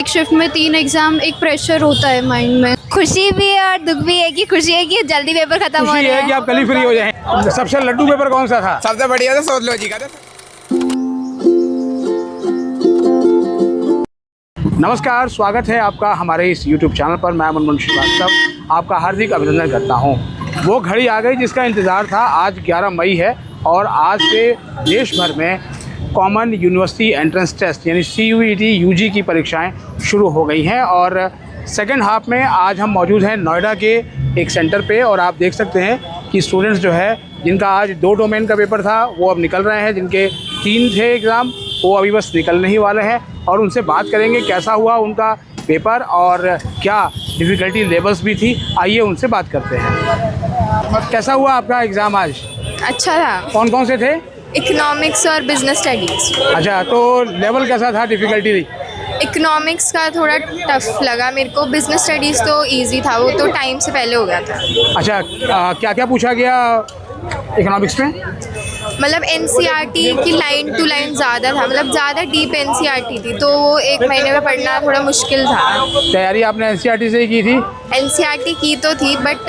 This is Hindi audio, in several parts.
एक शिफ्ट में 3 एग्जाम, एक प्रेशर होता है माइंड में। खुशी भी है और दुख भी है कि खुशी है कि जल्दी पेपर खत्म हो खुशी रहा है कि आप कल ही फ्री हो जाएं। सबसे लड्डू पेपर कौन सा था? सबसे बढ़िया था सोशियोलॉजी का। नमस्कार, स्वागत है आपका हमारे इस YouTube चैनल पर। मैं मनमोहन श्रीवास्तव आपका हार्दिक अभिनंदन करता हूं। वो घड़ी आ गई जिसका इंतज़ार था। आज 11 मई है और आज से देश भर में कॉमन यूनिवर्सिटी एंट्रेंस टेस्ट यानी CUET UG की परीक्षाएं शुरू हो गई हैं और सेकेंड हाफ में आज हम मौजूद हैं नोएडा के एक सेंटर पे और आप देख सकते हैं कि स्टूडेंट्स जो है जिनका आज 2 डोमेन का पेपर था वो अब निकल रहे हैं, जिनके 3 थे एग्ज़ाम वो अभी बस निकलने ही वाले हैं और उनसे बात करेंगे कैसा हुआ उनका पेपर और क्या डिफ़िकल्टी लेवल्स भी थी। आइए उनसे बात करते हैं। कैसा हुआ आपका एग्ज़ाम आज? अच्छा था। कौन कौन से थे? इकोनॉमिक्स और बिजनेस स्टडीज। अच्छा, तो लेवल कैसा था डिफ़िकल्टी? इकोनॉमिक्स का थोड़ा टफ लगा मेरे को। बिजनेस स्टडीज़ तो इजी था, वो तो टाइम से पहले हो गया था। अच्छा, क्या क्या पूछा गया इकोनॉमिक्स में? मतलब NCERT की लाइन टू लाइन ज़्यादा था, मतलब ज़्यादा डीप NCERT थी, तो वो 1 महीने में पढ़ना थोड़ा मुश्किल था। तैयारी आपने NCERT से ही की थी? NCERT की तो थी बट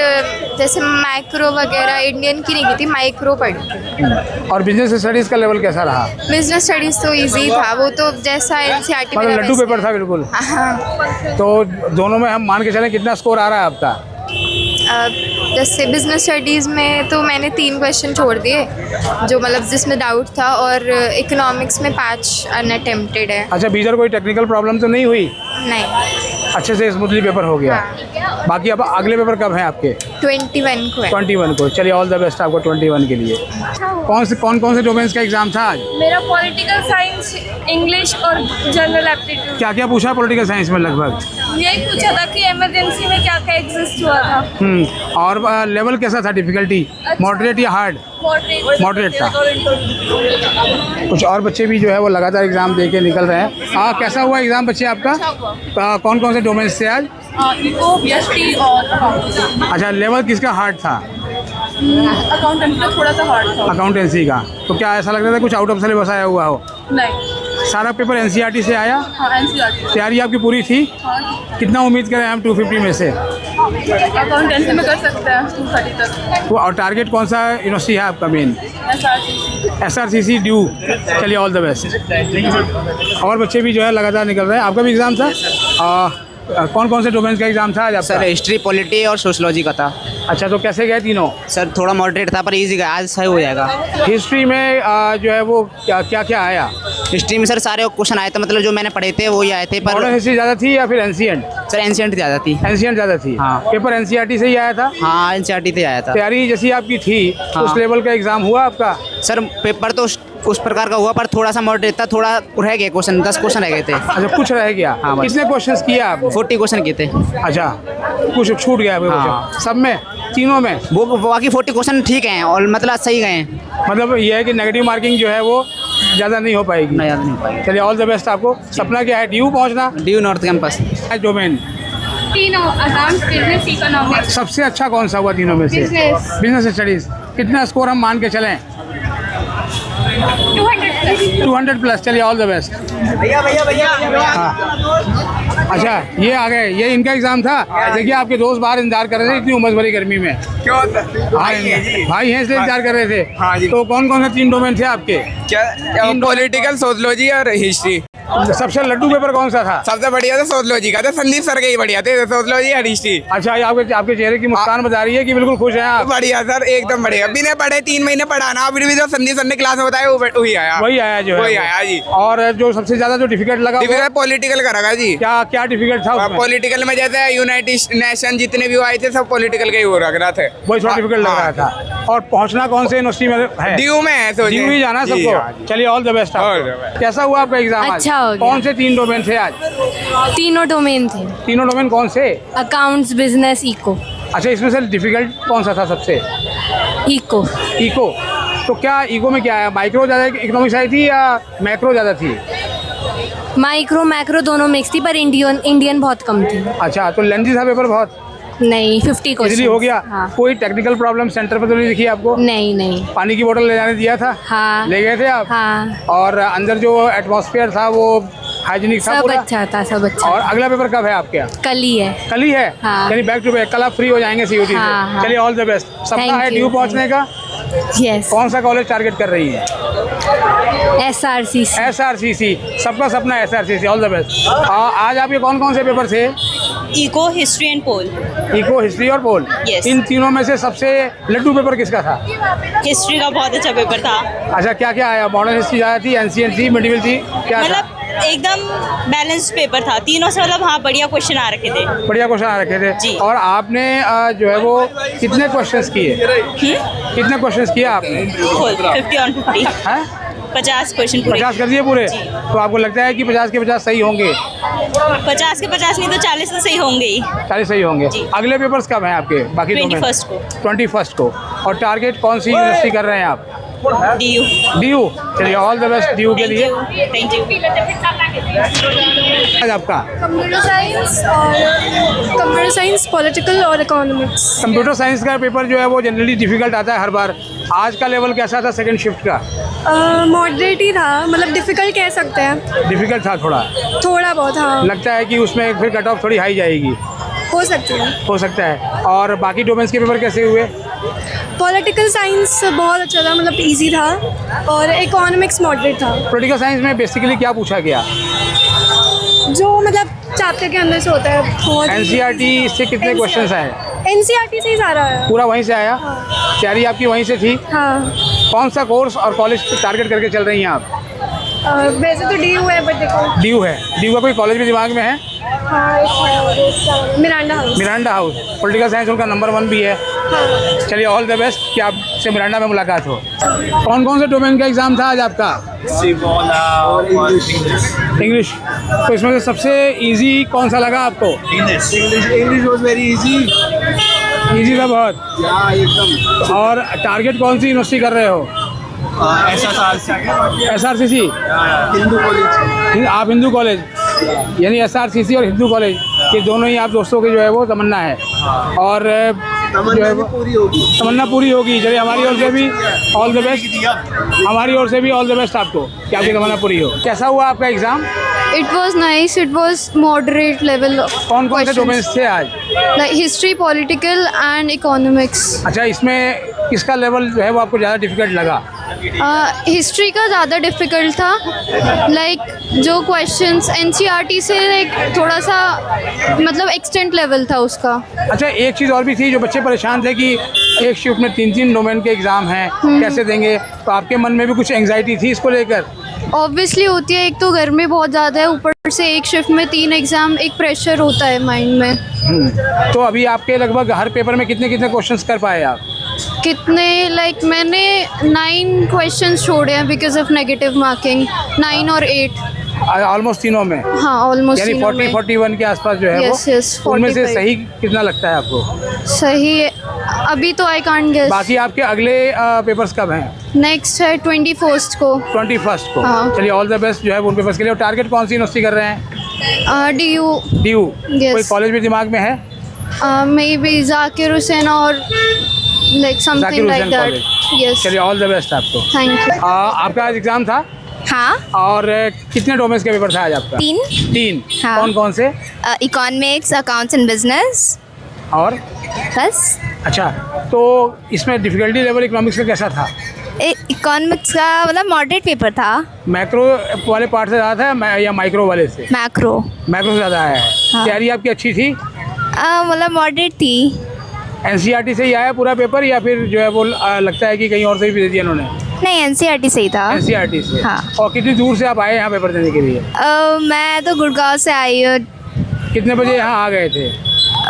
जैसे मैक्रो वगैरह इंडियन की नहीं की थी, माइक्रो पढ़ी। और बिजनेस स्टडीज़ का लेवल कैसा रहा? बिजनेस स्टडीज़ तो इजी था, वो तो जैसा NCERT में मतलब था लड्डू वैसे। पेपर था बिल्कुल। हाँ। तो दोनों में हम मान के चलें कितना स्कोर आ रहा है आपका? जैसे बिजनेस स्टडीज़ में तो मैंने 3 क्वेश्चन छोड़ दिए जो मतलब जिसमें डाउट था, और इकोनॉमिक्स में 5 अनअटेम्प्टेड है। अच्छा, बीच और कोई टेक्निकल प्रॉब्लम तो नहीं हुई? नहीं। अच्छे से स्मूथली पेपर हो गया। हाँ। बाकी अब अगले पेपर कब हैं आपके? 21 को है। 21 को। चलिए ऑल द बेस्ट आपको 21 के लिए। कौन से डोमेन्स का एग्जाम था आज? मेरा पॉलिटिकल साइंस, इंग्लिश और जनरल एप्टीट्यूड। क्या क्या पूछा पॉलिटिकल साइंस में? लगभग यही पूछा था कि इमरजेंसी में क्या क्या एग्जिस्ट हुआ था। और लेवल कैसा था डिफिकल्टी? मॉडरेट या हार्ड? मॉडरेट था। कुछ और बच्चे भी जो है वो लगातार एग्जाम दे के निकल रहे हैं। कैसा हुआ एग्जाम बच्चे आपका? कौन कौन से डोमेन्स थे आज? इको, BST और अच्छा, लेवल किसका हार्ड था? अकाउंटेंट का थोड़ा सा हार्ड था। अकाउंटेंसी का। तो क्या ऐसा लग रहा था कुछ आउट ऑफ सिलेबस आया हुआ हो? नहीं। सारा पेपर NCERT से आया? हाँ, NCERT। तैयारी आपकी पूरी थी? हाँ, कितना उम्मीद करें हम 250 में से? अकाउंटेंसी में कर सकते हैं 230 तक। वो और टारगेट कौन सा यूनिवर्सिटी है आपका मेन? SRCC due. चलिए ऑल द बेस्ट। और बच्चे भी जो है लगातार निकल रहे हैं। आपका भी एग्ज़ाम था? कौन कौन से डोमेन्स का एग्जाम था आज आपका? सर हिस्ट्री, पॉलिटी और सोशलॉजी का था। अच्छा, तो कैसे गए तीनों? सर थोड़ा मॉडरेट था पर इजी गया, आज सही हो जाएगा। हिस्ट्री में जो है वो क्या क्या क्या आया? हिस्ट्री में सर सारे क्वेश्चन आए थे, मतलब जो मैंने पढ़े थे वही आए थे। पर मॉडर्न हिस्ट्री ज़्यादा थी या फिर एंशिएंट? सर एंशिएंट ज़्यादा थी। एंशिएंट ज़्यादा थी। हाँ। पेपर NCERT से ही आया था? हाँ, NCERT से आया था। तैयारी जैसी आपकी थी हाँ। उस लेवल का एग्ज़ाम हुआ आपका? सर पेपर तो उस प्रकार का हुआ पर थोड़ा सा मॉडरेट था, थोड़ा रह गए क्वेश्चन, 10 क्वेश्चन रह गए थे। अच्छा, कुछ रह गया। हाँ, बस। कितने क्वेश्चंस किए आप? 40 क्वेश्चन किए थे। अच्छा, कुछ छूट गया आपके हाँ। क्वेश्चन? सब में? तीनों में? वो बाकी 40 क्वेश्चन ठीक हैं और मतलब सही गए हैं। मतलब ये है कि नेगेटिव मार्किंग जो है वो ज़्यादा नहीं हो पाएगी। नहीं, याद नहीं पाएंगे। चलिए ऑल द बेस्ट आपको। सपना क्या है? ड्यू पहुँचना? Due north campus. डोमेन तीनों अकाउंट्स, बिजनेस, इकोनॉमिक्स। सबसे अच्छा कौन सा हुआ तीनों में से? Business studies. कितना स्कोर हम मान के चलें? 200 प्लस। चलिए ऑल द बेस्ट। हाँ। अच्छा, ये आ गए, ये इनका एग्जाम था। देखिए आपके दोस्त बाहर इंतजार कर रहे थे इतनी उमस भरी गर्मी में। क्यों? भाई हैं इसलिए इंतजार कर रहे थे। हाँ जी। तो कौन कौन से 3 डोमेन थे आपके? क्या? पॉलिटिकल, सोशियोलॉजी और हिस्ट्री। सबसे लड्डू पेपर कौन सा था? सबसे बढ़िया था सोशियोलॉजी का था। संदीप सर के ही बढ़िया थे, सोशियोलॉजी और हिस्ट्री। अच्छा, ये आपके चेहरे की मुस्कान बता रही है कि बिल्कुल खुश हैं आप। बढ़िया सर, एकदम बढ़िया। बिना पढ़े 3 महीने पढ़ाना, फिर भी जो संदीप सर ने क्लास में बताया वही आया। वही आया जो है वही वो। आया जी। और जो सबसे ज्यादा जो डिफिकल्ट लगा वो पॉलिटिकल का रखा जी। क्या क्या डिफिकल्ट था उसमें? पॉलिटिकल में जैसे यूनाइटेड नेशन जितने भी आए थे सब पॉलिटिकल के ही वो रख रहा थे। वही थोड़ा डिफिकल्ट लग रहा था। और पहुंचना कौन से यूनिवर्सिटी में है? ड्यू में है, सोचिए। ड्यू ही जाना जी, हाँ सबको। जी। चलिए all the best All the आपको। best। कैसा हुआ आपका एग्जाम आज? अच्छा हो गया। कौन से 3 डोमेन थे आज? तीनों डोमेन थे। तीनों डोमेन कौन से? Accounts, business, eco. अच्छा, इसमें से डिफिकल्ट कौन सा था सबसे? इको। इको। तो क्या इको में क्या है? माइक्रो ज़्यादा इकोनॉमिक्स आई थी या मैक्रो ज़्यादा थी? माइक्रो मैक्रो दोनों मिक्स थी पर इंडियन बहुत कम थी। अच्छा, तो लेंथी था पेपर बहुत? नहीं, 50 क्वेश्चन। इजीली हो गया? हाँ। कोई टेक्निकल प्रॉब्लम सेंटर पर तो नहीं दिखी आपको? नहीं। पानी की बोतल ले जाने दिया था? हाँ। ले गए थे आप? हाँ। और अंदर जो एटमॉस्फेयर था वो हाइजीनिक था सब पूरा? अच्छा था, सब अच्छा। और अगला पेपर कब है आपके यहाँ? कल ही है। कल ही है? हाँ। यानी बैक टू बैक कल आप फ्री हो जाएंगे सीयूटी हाँ, से। हाँ। चलिए ऑल द बेस्ट। सपना Thank है you, ड्यू पहुँचने का? यस। कौन सा कॉलेज टारगेट कर रही है? SRCC। SRCC, सबका सपना है SRCC। All the best. आज आपके कौन कौन से पेपर थे? Eco, history and pol. Eco, history और पोल। Yes. इन तीनों में से सबसे लड्डू पेपर किसका था? हिस्ट्री का बहुत अच्छा पेपर था। अच्छा, क्या क्या आया? मॉडर्न हिस्ट्री ज़्यादा थी, एंशिएंट थी, मिडिवल थी, क्या था? मतलब एकदम बैलेंस पेपर था तीनों से, मतलब हाँ बढ़िया क्वेश्चन आ रखे थे। बढ़िया क्वेश्चन आ रखे थे। जी। और आपने जो है वो कितने क्वेश्चंस किए? कितने क्वेश्चंस किए आपने? Full 50 on 50। हैं? 50 क्वेश्चन पूरे। 50 कर दिए पूरे? जी। तो आपको लगता है कि 50 के 50 सही होंगे? 50 के 50 नहीं तो 40 तो सही होंगे ही। 40 सही होंगे। जी। अगले पेपर्स कब हैं आपके? बाकी 21 को। 21 को। और टारगेट कौन सी यूनिवर्सिटी कर रहे हैं आप? DU। DU। चलिए ऑल द बेस्ट DU के लिए। Thank you. आज आपका कंप्यूटर साइंस, पॉलिटिकल और इकोनॉमिक्स। कंप्यूटर साइंस का पेपर जो है वो जनरली डिफिकल्ट आता है हर बार। आज का लेवल कैसा था सेकंड शिफ्ट का? मॉडरेट ही था, मतलब डिफिकल्ट कह सकते हैं, डिफिकल्ट था थोड़ा? थोड़ा बहुत। हाँ, लगता है कि उसमें फिर कट ऑफ थोड़ी हाई जाएगी? हो सकती है। हो सकता है। और बाकी डोमेन्स के पेपर कैसे हुए? पॉलिटिकल साइंस बहुत अच्छा था, मतलब इजी था, और इकोनॉमिक्स मॉडरेट था। पॉलिटिकल साइंस में बेसिकली क्या पूछा गया? जो मतलब चैप्टर के अंदर से होता है बहुत। NCERT से कितने क्वेश्चंस आए? NCERT से ही सारा है। पूरा वहीं से आया? तैयारी आपकी वहीं से थी? हाँ। कौन सा कोर्स और कॉलेज टारगेट करके चल रही हैं आप? वैसे तो DU है, बट देखो। DU है। DU का कोई कॉलेज भी दिमाग में है? हाँ, Miranda house. Miranda house. Political science उनका नंबर 1 भी है। हाँ। चलिए ऑल द बेस्ट कि आपसे मिरांडा में मुलाकात हो। कौन कौन से डोमेन का एग्ज़ाम था आज आपका? इंग्लिश। तो इसमें से सबसे इजी कौन सा लगा आपको? English was very easy. Easy था बहुत। Yeah, एकदम। और टारगेट कौन सी यूनिवर्सिटी कर रहे हो? SRCC। हिंदू कॉलेज। आप हिंदू कॉलेज, यानी SRCC और हिंदू कॉलेज, ये दोनों ही आप दोस्तों की जो है वो तमन्ना है। और जो है वो पूरी होगी। तमन्ना पूरी होगी। चलिए हमारी ओर से भी ऑल द बेस्ट। हमारी ओर से भी ऑल द बेस्ट आपको कि आपकी तमन्ना पूरी हो। कैसा हुआ आपका exam? It was nice. It was moderate level. कौन कौन से डोमेन्स थे आज? Like history, political and economics. अच्छा, इसमें किसका लेवल जो है वो आपको ज़्यादा डिफिकल्ट लगा? हिस्ट्री का ज़्यादा डिफ़िकल्ट था। लाइक जो क्वेश्चंस NCERT से लाइक थोड़ा सा मतलब एक्सटेंट लेवल था उसका। अच्छा, एक चीज़ और भी थी जो बच्चे परेशान थे कि एक शिफ्ट में 3 डोमेन के एग्ज़ाम हैं, कैसे देंगे? तो आपके मन में भी कुछ एंग्जाइटी थी इसको लेकर? ऑब्वियसली होती है, एक तो गर्मी बहुत ज़्यादा है, ऊपर से एक शिफ्ट में 3 एग्ज़ाम, एक प्रेशर होता है माइंड में। तो अभी आपके लगभग हर पेपर में कितने कितने क्वेश्चंस कर पाए आप? कितने लाइक मैंने 9 क्वेश्चंस छोड़े हैं बिकॉज ऑफ नेगेटिव मार्किंग। 9 और 8। ऑलमोस्ट तीनों में? हाँ, ऑलमोस्ट यानी 40-41 के आसपास जो है Yes, वो। yes, उनमें से 45। सही कितना लगता है आपको? सही है अभी तो आई कांट गेस। बाकी आपके अगले पेपर्स कब हैं? नेक्स्ट है 21st को। 21 को। हाँ। चलिए ऑल द बेस्ट जो है उन पेपर्स के लिए। और टारगेट कौन सी यूनिवर्सिटी कर रहे हैं? DU। DU। कोई कॉलेज भी दिमाग में है? मे बी जाकिर हुसैन और like something Zakir like Hussain that. College. Yes, चलिए ऑल द बेस्ट आपको। Thank you. आपका आज एग्ज़ाम था? हाँ, और कितने डोमेन्स का पेपर था आज आपका? 3। 3। हाँ। कौन कौन से? Economics, accounts and business. और बस अच्छा, तो इसमें डिफिकल्टी लेवल इकोनॉमिक्स का कैसा था? इकोनॉमिक्स का मतलब मॉडरेट पेपर था। मैक्रो वाले पार्ट से ज़्यादा था या माइक्रो वाले से? मैक्रो। मैक्रो से ज़्यादा आया है। हाँ। तैयारी आपकी अच्छी थी? मतलब मॉडरेट थी। NCERT से ही आया पूरा पेपर या फिर जो है वो लगता है कि कहीं और से भी दे दिया उन्होंने? नहीं, NCERT से ही था। NCERT से। हाँ। और कितनी दूर से आप आए यहाँ पेपर देने के लिए? मैं तो गुड़गांव से आई हूँ। कितने बजे यहाँ आ गए थे?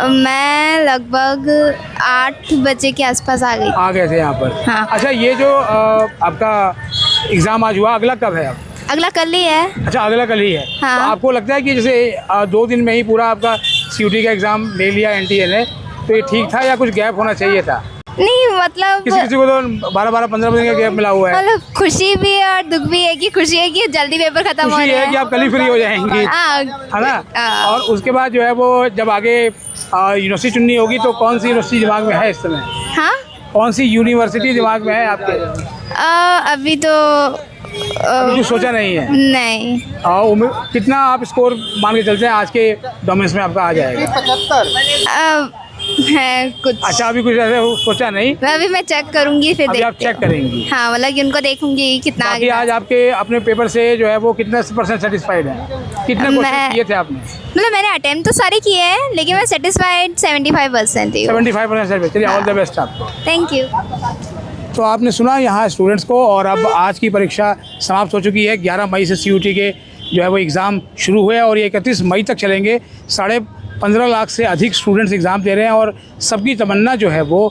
मैं लगभग 8 बजे के आसपास आ गई। आ गए थे यहाँ पर। हाँ। अच्छा, ये जो आपका एग्ज़ाम आज हुआ, अगला कब है अब? अगला कल ही है। अच्छा, अगला कल ही है। हाँ। तो आपको लगता है कि जैसे 2 दिन में ही पूरा आपका CUT का एग्ज़ाम ले लिया NTA ने, तो ये ठीक था या कुछ गैप होना चाहिए था? नहीं मतलब किसी किसी को तो 12-15 दिन का गैप मिला हुआ है। मतलब खुशी भी है और दुख भी है कि खुशी है कि जल्दी पेपर खत्म हो खुशी रहा है कि आप कल ही फ्री हो जाएंगी, हाँ। है ना? हाँ। और उसके बाद जो है वो जब आगे यूनिवर्सिटी चुननी होगी तो कौन सी यूनिवर्सिटी दिमाग में है इस समय? हाँ, कौन सी यूनिवर्सिटी दिमाग में है आपके? अभी तो अभी कुछ सोचा नहीं है? नहीं। कितना आप स्कोर मान के चलते हैं आज के डोमेन्स में आपका आ जाएगा? 75। है कुछ। अच्छा, अभी कुछ ऐसे सोचा नहीं? अभी मैं चेक करूंगी, फिर अभी आप देखते चेक हैं। करेंगी? हाँ, मतलब कि उनको देखूंगी कितना बाकी आगे। आज आपके अपने पेपर से जो है वो कितने % सेटिस्फाइड है? कितने क्वेश्चन मैं- किए थे आपने? मतलब मैंने अटेम्प्ट तो सारे किए हैं, लेकिन मैं सेटिस्फाइड 75% थी। 75% चलिए, ऑल द बेस्ट आपको। Thank you. तो आपने सुना यहाँ स्टूडेंट्स को, और अब आज की परीक्षा समाप्त हो चुकी है। 11 मई से CUT के जो है वो एग्ज़ाम शुरू हुए और ये 31 मई तक चलेंगे। 15.5 लाख से अधिक स्टूडेंट्स एग्ज़ाम दे रहे हैं और सबकी तमन्ना जो है वो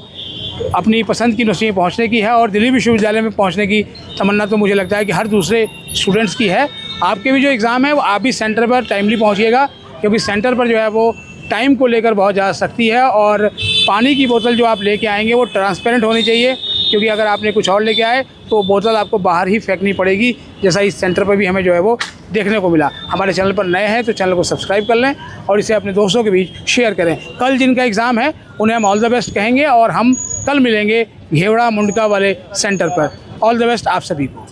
अपनी पसंद की यूनिवर्सिटी में पहुँचने की है, और दिल्ली विश्वविद्यालय में पहुँचने की तमन्ना तो मुझे लगता है कि हर दूसरे स्टूडेंट्स की है। आपके भी जो एग्ज़ाम है वो आप भी सेंटर पर टाइमली पहुँचिएगा, क्योंकि सेंटर पर जो है वो टाइम को लेकर बहुत ज़्यादा सख्ती है। और पानी की बोतल जो आप लेके आएंगे वो ट्रांसपेरेंट होनी चाहिए, क्योंकि अगर आपने कुछ और लेके आए तो बोतल आपको बाहर ही फेंकनी पड़ेगी, जैसा इस सेंटर पर भी हमें जो है वो देखने को मिला। हमारे चैनल पर नए हैं तो चैनल को सब्सक्राइब कर लें और इसे अपने दोस्तों के बीच शेयर करें। कल जिनका एग्ज़ाम है उन्हें हम ऑल द बेस्ट कहेंगे और हम कल मिलेंगे घेवड़ा मुंडका वाले सेंटर पर। ऑल द बेस्ट आप सभी को।